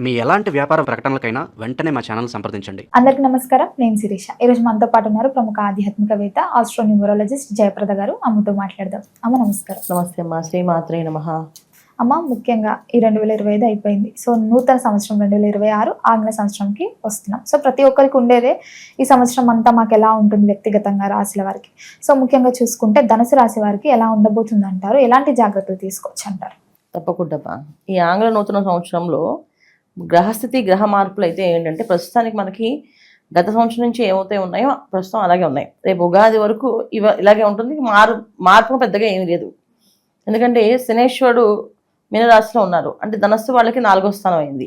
మీ ఎలాంటి వ్యాపార ప్రకటనలకైనా వెంటనే మా ఛానల్ సంప్రదించండి. అందరికీ నమస్కారం. నేను శిరీష. ఈరోజు మనతో పాటు ఉన్నారు ప్రముఖ ఆధ్యాత్మికవేత్త, ఆస్ట్రోన్యూమరాలజిస్ట్ జయప్రద గారు. అమ్మతో మాట్లాడదాం. అమ్మ నమస్కారం. నమస్తే అమ్మా. శ్రీమాత్రే నమః. అమ్మ, ముఖ్యంగా ఈ 2025 అయిపోయింది. సో నూతన సంవత్సరం 2026 ఆంగ్ల సంవత్సరంకి వస్తున్నాం. సో ప్రతి ఒక్కరికి ఉండేదే ఈ సంవత్సరం అంతా మాకు ఎలా ఉంటుంది వ్యక్తిగతంగా రాశుల వారికి. సో ముఖ్యంగా చూసుకుంటే ధనుసు రాశి వారికి ఎలా ఉండబోతుంది అంటారు, ఎలాంటి జాగ్రత్తలు తీసుకోవచ్చు అంటారు? తప్పకుండా. ఈ ఆంగ్ల నూతన సంవత్సరంలో గ్రహస్థితి గ్రహ మార్పులు అయితే ఏంటంటే ప్రస్తుతానికి మనకి గత సంవత్సరం నుంచి ఏమైతే ఉన్నాయో ప్రస్తుతం అలాగే ఉన్నాయి. రేపు ఉగాది వరకు ఇలాగే ఉంటుంది. మార్పు పెద్దగా ఏమీ లేదు. ఎందుకంటే శనేశ్వరుడు మీనరాశిలో ఉన్నారు, అంటే ధనస్సు వాళ్ళకి 4వ స్థానం అయింది.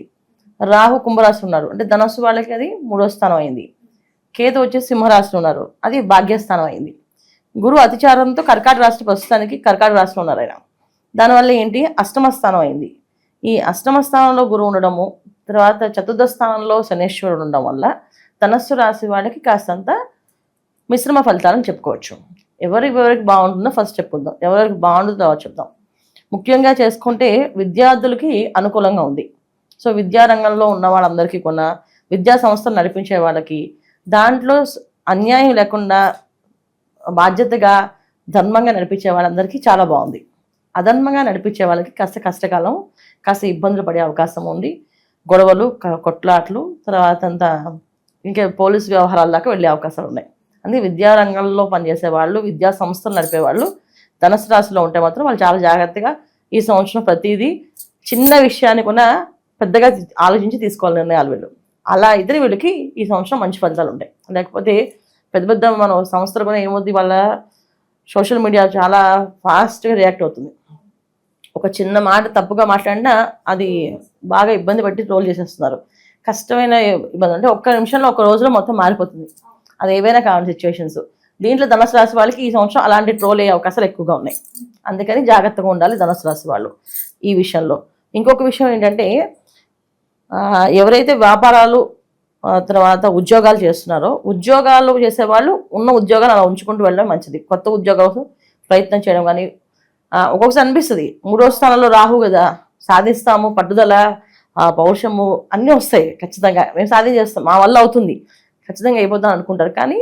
రాహు కుంభరాశి ఉన్నారు, అంటే ధనస్సు వాళ్ళకి అది 3వ స్థానం అయింది. కేతు వచ్చేసి సింహరాశిలో ఉన్నారు, అది భాగ్యస్థానం అయింది. గురువు అతిచారంతో కర్కాటక రాశి, ప్రస్తుతానికి కర్కాటక రాశిలో ఉన్నారు ఆయన. దానివల్ల ఏంటి, అష్టమ స్థానం అయింది. ఈ అష్టమ స్థానంలో గురువు ఉండడము, తర్వాత చతుర్థ స్థానంలో శనేశ్వరుడు ఉండడం వల్ల ధనస్సు రాశి వాళ్ళకి కాస్తంత మిశ్రమ ఫలితాలను చెప్పుకోవచ్చు. ఎవరికి బాగుంటుందో ఫస్ట్ చెప్పుకుందాం, ఎవరికి బాగుంటుందో తర్వాత చెప్దాం. ముఖ్యంగా చేసుకుంటే విద్యార్థులకి అనుకూలంగా ఉంది. సో విద్యారంగంలో ఉన్న వాళ్ళందరికీ కూడా, విద్యా సంస్థలు నడిపించే వాళ్ళకి, దాంట్లో అన్యాయం లేకుండా బాధ్యతగా ధర్మంగా నడిపించే వాళ్ళందరికీ చాలా బాగుంది. అధర్మంగా నడిపించే వాళ్ళకి కాస్త కష్టకాలం, కాస్త ఇబ్బందులు పడే అవకాశం ఉంది. గొడవలు, కొట్లాట్లు, తర్వాత అంతా ఇంకా పోలీసు వ్యవహారాల దాకా వెళ్ళే అవకాశాలు ఉన్నాయి. అందుకే విద్యారంగంలో పనిచేసే వాళ్ళు, విద్యా సంస్థలు నడిపే వాళ్ళు ధనుసు రాశిలో ఉంటే మాత్రం వాళ్ళు చాలా జాగ్రత్తగా ఈ సంవత్సరం ప్రతిదీ చిన్న విషయాన్ని కూడా పెద్దగా ఆలోచించి తీసుకోవాలి నిర్ణయాలు వీళ్ళు. అలా అయితే వీళ్ళకి ఈ సంవత్సరం మంచి ఫలితాలు ఉంటాయి. లేకపోతే పెద్ద మన సంస్థలు కూడా ఏమవుతుంది, వాళ్ళ సోషల్ మీడియా చాలా ఫాస్ట్గా రియాక్ట్ అవుతుంది. ఒక చిన్న మాట తప్పుగా మాట్లాడినా అది బాగా ఇబ్బంది పట్టి ట్రోల్ చేసేస్తున్నారు. కష్టమైన ఇబ్బంది అంటే ఒక్క నిమిషంలో, ఒక రోజులో మొత్తం మారిపోతుంది. అది ఏవైనా కావాలి సిచ్యువేషన్స్. దీంట్లో ధనుసు రాశి వాళ్ళకి ఈ సంవత్సరం అలాంటి ట్రోల్ అయ్యే అవకాశాలు ఎక్కువగా ఉన్నాయి. అందుకని జాగ్రత్తగా ఉండాలి ధనుసు రాశి వాళ్ళు ఈ విషయంలో. ఇంకొక విషయం ఏంటంటే, ఎవరైతే వ్యాపారాలు తర్వాత ఉద్యోగాలు చేస్తున్నారో, ఉద్యోగాలు చేసేవాళ్ళు ఉన్న ఉద్యోగాలు అలా ఉంచుకుంటూ వెళ్ళడం మంచిది. కొత్త ఉద్యోగాలు ప్రయత్నం చేయడం కానీ, ఒక్కొక్కసారి అనిపిస్తుంది 3వ స్థానంలో రాహు కదా, సాధిస్తాము, పట్టుదల, పౌరుషము అన్నీ వస్తాయి ఖచ్చితంగా, మేము సాధించేస్తాం, మా వల్ల అవుతుంది, ఖచ్చితంగా అయిపోతాం అనుకుంటారు. కానీ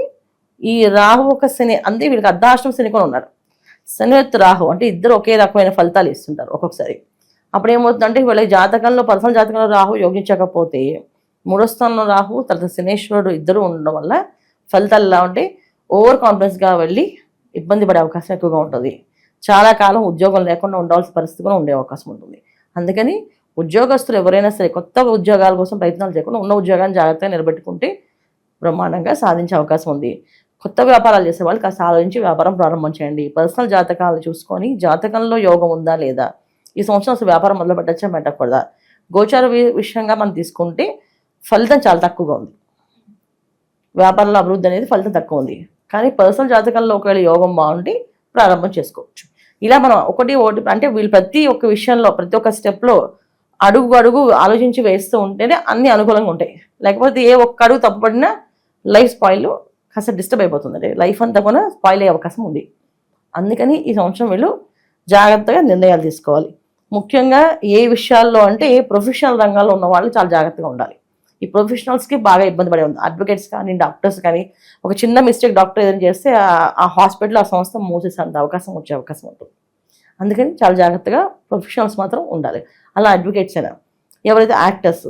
ఈ రాహు ఒక శని, అంతే వీళ్ళకి అర్ధాష్టమ శని కూడా ఉన్నారు. శని రాహు అంటే ఇద్దరు ఒకే రకమైన ఫలితాలు ఇస్తుంటారు ఒక్కొక్కసారి. అప్పుడు ఏమవుతుందంటే వీళ్ళకి జాతకంలో, పర్సనల్ జాతకంలో రాహు యోగించకపోతే 3వ స్థానంలో రాహు, తర్వాత శనేశ్వరుడు ఇద్దరు ఉండడం వల్ల ఫలితాలు ఎలా ఉంటే ఓవర్ కాన్ఫిడెన్స్గా వెళ్ళి ఇబ్బంది పడే అవకాశం ఎక్కువగా ఉంటుంది. చాలా కాలం ఉద్యోగం లేకుండా ఉండాల్సిన పరిస్థితి కూడా ఉండే అవకాశం ఉంటుంది. అందుకని ఉద్యోగస్తులు ఎవరైనా సరే కొత్త ఉద్యోగాల కోసం ప్రయత్నాలు చేయకుండా ఉన్న ఉద్యోగాన్ని జాగ్రత్తగా నిలబెట్టుకుంటే బ్రహ్మాండంగా సాధించే అవకాశం ఉంది. కొత్త వ్యాపారాలు చేసే వాళ్ళు కాస్త ఆలోచించి వ్యాపారం ప్రారంభం చేయండి. పర్సనల్ జాతకాలు చూసుకొని జాతకంలో యోగం ఉందా లేదా, ఈ సంవత్సరం అసలు వ్యాపారం మొదలు పెట్టచ్చా పెట్టకూడదా, గోచార విషయంగా మనం తీసుకుంటే ఫలితం చాలా తక్కువగా ఉంది. వ్యాపారంలో అభివృద్ధి అనేది ఫలితం తక్కువ ఉంది. కానీ పర్సనల్ జాతకంలో ఒకవేళ యోగం బాగుంటే ప్రారంభం చేసుకోవచ్చు. ఇలా మనం ఒకటి అంటే వీళ్ళు ప్రతి ఒక్క విషయంలో, ప్రతి ఒక్క స్టెప్లో అడుగు ఆలోచించి వేస్తూ ఉంటేనే అన్ని అనుకూలంగా ఉంటాయి. లేకపోతే ఏ ఒక్క అడుగు తప్పుపడినా లైఫ్ స్పాయిల్, కాస్త డిస్టర్బ్ అయిపోతుంది, లైఫ్ అంతా కూడా స్పాయిల్ అయ్యే అవకాశం ఉంది. అందుకని ఈ సంవత్సరం వీళ్ళు జాగ్రత్తగా నిర్ణయాలు తీసుకోవాలి. ముఖ్యంగా ఏ విషయాల్లో అంటే ప్రొఫెషనల్ రంగాల్లో ఉన్న వాళ్ళు చాలా జాగ్రత్తగా ఉండాలి. ఈ ప్రొఫెషనల్స్కి బాగా ఇబ్బంది పడే ఉంది. అడ్వకేట్స్ కానీ, డాక్టర్స్ కానీ, ఒక చిన్న మిస్టేక్ డాక్టర్ ఏదైనా చేస్తే ఆ హాస్పిటల్, ఆ సంస్థ మూసేసేంత అవకాశం వచ్చే అవకాశం ఉంటుంది. అందుకని చాలా జాగ్రత్తగా ప్రొఫెషనల్స్ మాత్రం ఉండాలి. అలా అడ్వకేట్స్ అయినా, ఎవరైతే యాక్టర్స్,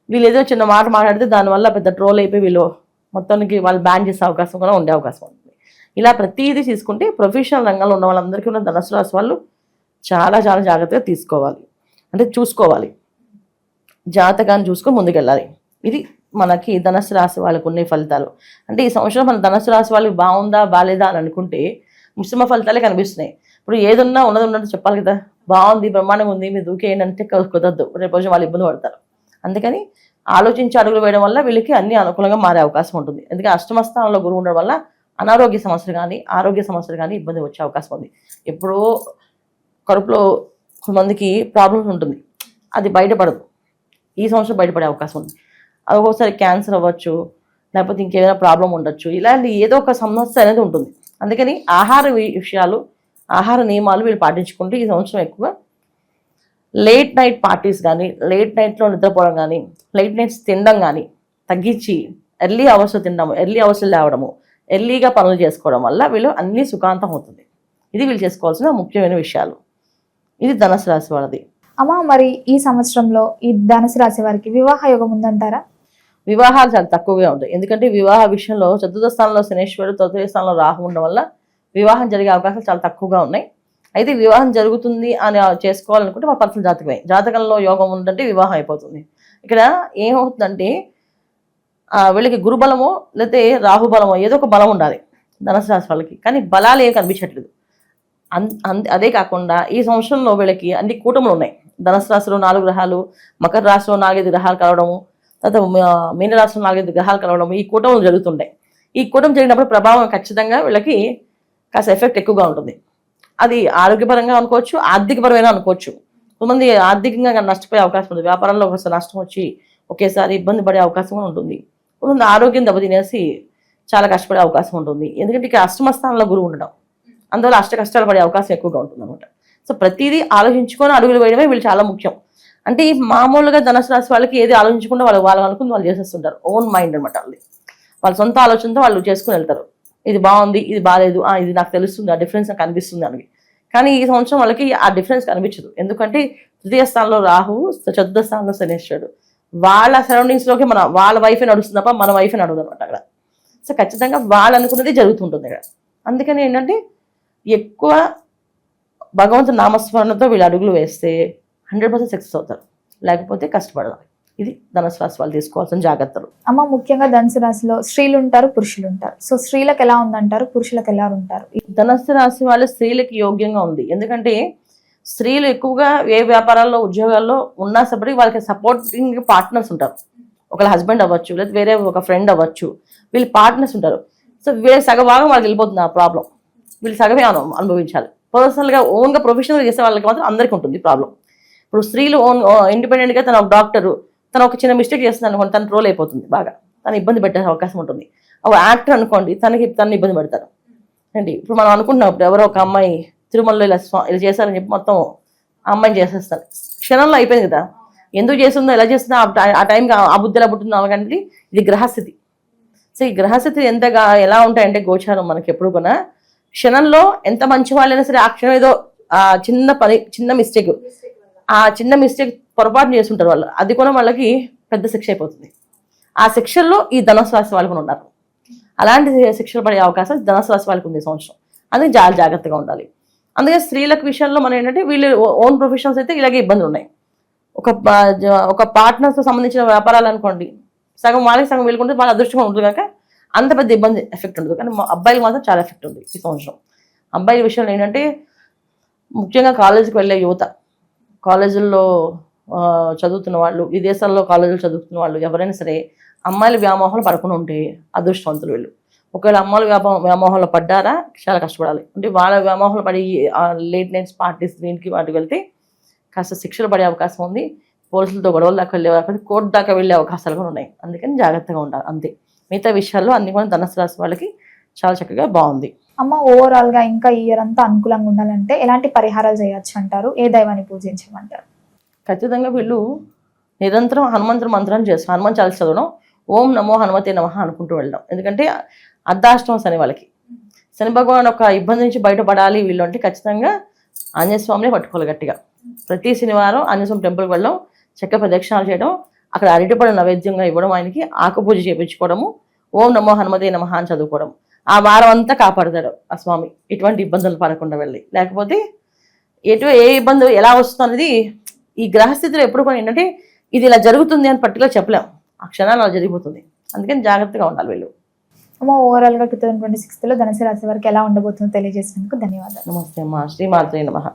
వీళ్ళు ఏదో చిన్న మాట మాట్లాడితే దానివల్ల పెద్ద ట్రోల్ అయిపోయి వీళ్ళు మొత్తానికి వాళ్ళు బ్యాన్ చేసే అవకాశం కూడా ఉండే అవకాశం ఉంటుంది. ఇలా ప్రతిదీ తీసుకుంటే ప్రొఫెషనల్ రంగంలో ఉన్న వాళ్ళందరికీ ఉన్న ధనుసు రాశి వాళ్ళు చాలా చాలా జాగ్రత్తగా తీసుకోవాలి, అంటే చూసుకోవాలి, జాతకాన్ని చూసుకొని ముందుకెళ్ళాలి. ఇది మనకి ధనుసు రాశి వాళ్ళకు ఉన్న ఫలితాలు. అంటే ఈ సంవత్సరం మన ధనుసు రాశి వాళ్ళకి బాగుందా బాగాలేదా అని అనుకుంటే మిశ్రమ ఫలితాలే కనిపిస్తున్నాయి. ఇప్పుడు ఏదున్నా ఉన్నది ఉన్నట్టు చెప్పాలి కదా, బాగుంది, బ్రహ్మాండంగా ఉంది, మీరు దూకేయంటే కుదరదు, రేపు రోజు వాళ్ళు ఇబ్బంది పడతారు. అందుకని ఆలోచించి అడుగులు వేయడం వల్ల వీళ్ళకి అన్ని అనుకూలంగా మారే అవకాశం ఉంటుంది. ఎందుకంటే అష్టమ స్థానంలో గురువు ఉండడం వల్ల అనారోగ్య సమస్యలు కానీ, ఆరోగ్య సమస్యలు కానీ ఇబ్బంది వచ్చే అవకాశం ఉంది. ఎప్పుడో కడుపులో కొంతమందికి ప్రాబ్లమ్స్ ఉంటుంది, అది బయటపడదు. ఈ సంవత్సరం బయటపడే అవకాశం ఉంది. అది ఒక్కోసారి క్యాన్సర్ అవ్వచ్చు, లేకపోతే ఇంకేదైనా ప్రాబ్లం ఉండొచ్చు, ఇలాంటి ఏదో ఒక సమస్య అనేది ఉంటుంది. అందుకని ఆహార విషయాలు, ఆహార నియమాలు వీళ్ళు పాటించుకుంటూ ఈ సంవత్సరం ఎక్కువ లేట్ నైట్ పార్టీస్ కానీ, లేట్ నైట్లో నిద్రపోవడం కానీ, లేట్ నైట్స్ తినడం కానీ తగ్గించి ఎర్లీ అవర్స్ తినడము, ఎర్లీ అవర్స్ లేవడము, ఎర్లీగా పనులు చేసుకోవడం వల్ల వీళ్ళు అన్నీ సుఖాంతం అవుతుంది. ఇది వీళ్ళు చేసుకోవాల్సిన ముఖ్యమైన విషయాలు. ఇది ధనుసు రాశి వాళ్ళది. అమ్మ, మరి ఈ సంవత్సరంలో ఈ ధనుసు రాశి వారికి వివాహ యోగం ఉందంటారా? వివాహాలు చాలా తక్కువగా ఉంటాయి. ఎందుకంటే వివాహ విషయంలో చతుర్థ స్థానంలో శనేశ్వరుడు, తృతీయ స్థానంలో రాహు ఉండడం వల్ల వివాహం జరిగే అవకాశాలు చాలా తక్కువగా ఉన్నాయి. అయితే వివాహం జరుగుతుంది అని చేసుకోవాలనుకుంటే మా పర్సనల్ జాతకమే. జాతకంలో యోగం ఉందంటే వివాహం అయిపోతుంది. ఇక్కడ ఏమవుతుందంటే వీళ్ళకి గురుబలమో లేకపోతే రాహుబలమో ఏదో ఒక బలం ఉండాలి ధనుసు రాశి వాళ్ళకి. కానీ బలాలు ఏమి కనిపించట్లేదు. అదే కాకుండా ఈ సంవత్సరంలో వీళ్ళకి అన్ని కూటములు ఉన్నాయి. ధనుసు రాశిలో 4 గ్రహాలు, మకర రాశిలో 4-5 గ్రహాలు కలవడము, తర్వాత మీన రాశిలో 4-5 గ్రహాలు కలవడము, ఈ కూటములు జరుగుతుంటాయి. ఈ కూటమి జరిగినప్పుడు ప్రభావం ఖచ్చితంగా వీళ్ళకి కాస్త ఎఫెక్ట్ ఎక్కువగా ఉంటుంది. అది ఆరోగ్యపరంగా అనుకోవచ్చు, ఆర్థికపరమైన అనుకోవచ్చు. కొంతమంది ఆర్థికంగా నష్టపోయే అవకాశం ఉంది. వ్యాపారంలో ఒకసారి నష్టం వచ్చి ఒకేసారి ఇబ్బంది పడే అవకాశం కూడా ఉంటుంది. కొంతమంది ఆరోగ్యం దెబ్బతినేసి చాలా కష్టపడే అవకాశం ఉంటుంది. ఎందుకంటే ఇక్కడ అష్టమ స్థానంలో గురువు ఉండడం, అందువల్ల కష్టాలు పడే అవకాశం ఎక్కువగా ఉంటుంది అనమాట. సో ప్రతిదీ ఆలోచించుకొని అడుగులు వేయడమే వీళ్ళు చాలా ముఖ్యం. అంటే ఈ మామూలుగా ధనుసు రాశి వాళ్ళకి ఏది ఆలోచించకుండా వాళ్ళు అనుకుని వాళ్ళు చేసేస్తుంటారు. ఓన్ మైండ్ అనమాట వాళ్ళది. వాళ్ళ సొంత ఆలోచనతో వాళ్ళు చేసుకుని వెళ్తారు. ఇది బాగుంది, ఇది బాగాలేదు, ఇది నాకు తెలుస్తుంది, ఆ డిఫరెన్స్ నాకు కనిపిస్తుంది అని. కానీ ఈ సంవత్సరం వాళ్ళకి ఆ డిఫరెన్స్ కనిపించదు. ఎందుకంటే తృతీయ స్థానంలో రాహు, చతుర్థ స్థానంలో శనేశ్వరుడు. వాళ్ళ సరౌండింగ్స్లోకి వాళ్ళ వైఫే నడుస్తుంది తప్ప మన వైఫే నడవదు అనమాట అక్కడ. సో ఖచ్చితంగా వాళ్ళు అనుకున్నది జరుగుతుంటుంది అక్కడ. అందుకని ఏంటంటే ఎక్కువ భగవంతుని నామస్మరణతో వీళ్ళు అడుగులు వేస్తే 100% సక్సెస్ అవుతారు. లేకపోతే కష్టపడాలి. ఇది ధనుసు రాశి వాళ్ళు తీసుకోవాల్సిన జాగ్రత్తలు. అమ్మ, ముఖ్యంగా ధనుసు రాశిలో స్త్రీలు ఉంటారు, పురుషులు ఉంటారు. సో స్త్రీలకు ఎలా ఉందంటారు, పురుషులకు ఎలా ఉంటారు? ధనుసు రాశి వాళ్ళు స్త్రీలకి యోగ్యంగా ఉంది. ఎందుకంటే స్త్రీలు ఎక్కువగా ఏ వ్యాపారాల్లో, ఉద్యోగాల్లో ఉన్నా సరే వాళ్ళకి సపోర్టింగ్ పార్ట్నర్స్ ఉంటారు. ఒకళ్ళ హస్బెండ్ అవ్వచ్చు, లేదా వేరే ఒక ఫ్రెండ్ అవ్వచ్చు, వీళ్ళు పార్ట్నర్స్ ఉంటారు. సో వీళ్ళ సగభాగం వాళ్ళకి వెళ్ళిపోతుంది ఆ ప్రాబ్లం. వీళ్ళు సగమే అనుభవించాలి. పర్సనల్గా ఓన్గా ప్రొఫెషనల్గా చేసే వాళ్ళకి మాత్రం అందరికీ ఉంటుంది ప్రాబ్లం. ఇప్పుడు స్త్రీలు ఇండిపెండెంట్గా తన ఒక డాక్టరు, తను ఒక చిన్న మిస్టేక్ చేస్తుంది అనుకోండి, తను ట్రోల్ అయిపోతుంది, బాగా తను ఇబ్బంది పెట్టే అవకాశం ఉంటుంది. ఒక యాక్టర్ అనుకోండి, తను ఇబ్బంది పెడతారు అండి. ఇప్పుడు మనం అనుకుంటున్నప్పుడు ఎవరో ఒక అమ్మాయి తిరుమలలో ఇలా చేశారని చెప్పి మొత్తం ఆ అమ్మాయిని చేసేస్తారు. క్షణంలో అయిపోయింది కదా. ఎందుకు చేస్తుందో, ఎలా చేస్తుందో, ఆ టైంకి ఆ బుద్ధి ఎలా పుట్టిందో అవగానే ఇది గ్రహస్థితి. సో ఈ గ్రహస్థితి ఎలా ఉంటాయంటే గోచారం మనకి ఎప్పుడు కూడా క్షణంలో ఎంత మంచి వాళ్ళైనా సరే ఆ క్షణం ఏదో చిన్న మిస్టేక్, ఆ చిన్న మిస్టేక్ పొరపాటు చేస్తుంటారు వాళ్ళు. అది కూడా వాళ్ళకి పెద్ద శిక్ష అయిపోతుంది. ఆ శిక్షల్లో ఈ ధనుసు రాశి వాళ్ళకు ఉన్నారు. అలాంటి శిక్షలు పడే అవకాశం ధనుసు రాశి వాళ్ళకి ఉంది ఈ సంవత్సరం. అందుకే చాలా జాగ్రత్తగా ఉండాలి. అందుకే స్త్రీలకు విషయంలో మనం ఏంటంటే వీళ్ళు ఓన్ ప్రొఫెషన్స్ అయితే ఇలాగే ఇబ్బందులు ఉన్నాయి. ఒక పార్ట్నర్స్తో సంబంధించిన వ్యాపారాలు అనుకోండి, సగం వాళ్ళకి సగం వెళ్ళుకుంటే వాళ్ళ అదృష్టంగా ఉంటుంది కనుక అంత పెద్ద ఇబ్బంది ఎఫెక్ట్ ఉండదు. కానీ అబ్బాయిలు మాత్రం చాలా ఎఫెక్ట్ ఉంది ఈ సంవత్సరం. అబ్బాయిల విషయంలో ఏంటంటే ముఖ్యంగా కాలేజీకి వెళ్ళే యువత, కాలేజీల్లో చదువుతున్న వాళ్ళు, విదేశాల్లో కాలేజీలు చదువుతున్న వాళ్ళు ఎవరైనా సరే అమ్మాయిల వ్యామోహాలు పడకుండా ఉంటే అదృష్టవంతులు వీళ్ళు. ఒకవేళ అమ్మాయిల వ్యామోహంలో పడ్డారా చాలా కష్టపడాలి. అంటే వాళ్ళ వ్యామోహాలు పడి లేట్ నైట్స్ పార్టీస్ దీనికి వాటికి వెళ్తే కాస్త శిక్షలు పడే అవకాశం ఉంది. పోలీసులతో గొడవల దాకా వెళ్ళే అవకాశం, కోర్టు దాకా వెళ్ళే అవకాశాలు కూడా ఉన్నాయి. అందుకని జాగ్రత్తగా ఉండాలి అంతే. మిగతా విషయాల్లో అన్ని కూడా ధనుసు రాశి వాళ్ళకి చాలా చక్కగా బాగుంది. అమ్మ, ఓవరాల్ గా ఇంకా ఈ ఇయర్ అంతా అనుకూలంగా ఉండాలంటే ఎలాంటి పరిహారాలు చేయొచ్చు అంటారు? ఏ దైవాన్ని పూజించమంటారు? ఖచ్చితంగా వీళ్ళు నిరంతరం హనుమంతుడి మంత్రాన్ని చేస్తారు. హనుమాన్ చాలీసా చదవడం, ఓం నమో హనుమతే నమః అనుకుంటూ వెళ్ళడం. ఎందుకంటే అర్ధాష్టమ శని వాళ్ళకి. శని భగవాన్ ఒక ఇబ్బంది నుంచి బయటపడాలి వీళ్ళు అంటే ఖచ్చితంగా ఆంజనేయ స్వామిని పట్టుకోవాలి గట్టిగా. ప్రతి శనివారం ఆంజనేయ స్వామి టెంపుల్కి వెళ్ళడం, చక్క ప్రదక్షిణాలు చేయడం, అక్కడ అరటిపడి నైవేద్యంగా ఇవ్వడం, ఆయనకి ఆకు పూజ చేయించుకోవడము, ఓం నమో హనుమతే నమః అని చదువుకోవడం. ఆ వారం అంతా కాపాడతాడు ఆ స్వామి ఇటువంటి ఇబ్బందులు పడకుండా వెళ్ళి. లేకపోతే ఏ ఇబ్బంది ఎలా వస్తుంది అనేది ఈ గ్రహస్థితిలో ఎప్పుడు కూడా ఏంటంటే ఇది ఇలా జరుగుతుంది అని పర్టికులర్ చెప్పలేం. ఆ క్షణాలు అలా జరిగిపోతుంది. అందుకని జాగ్రత్తగా ఉండాలి వీళ్ళు. అమ్మ, ఓవరాల్ గా 2026లో ధనుసు రాశి వారికి ఎలా ఉండబోతుందో తెలియజేసినందుకు ధన్యవాదాలు. నమస్తే అమ్మా. శ్రీమాత్రే నమః.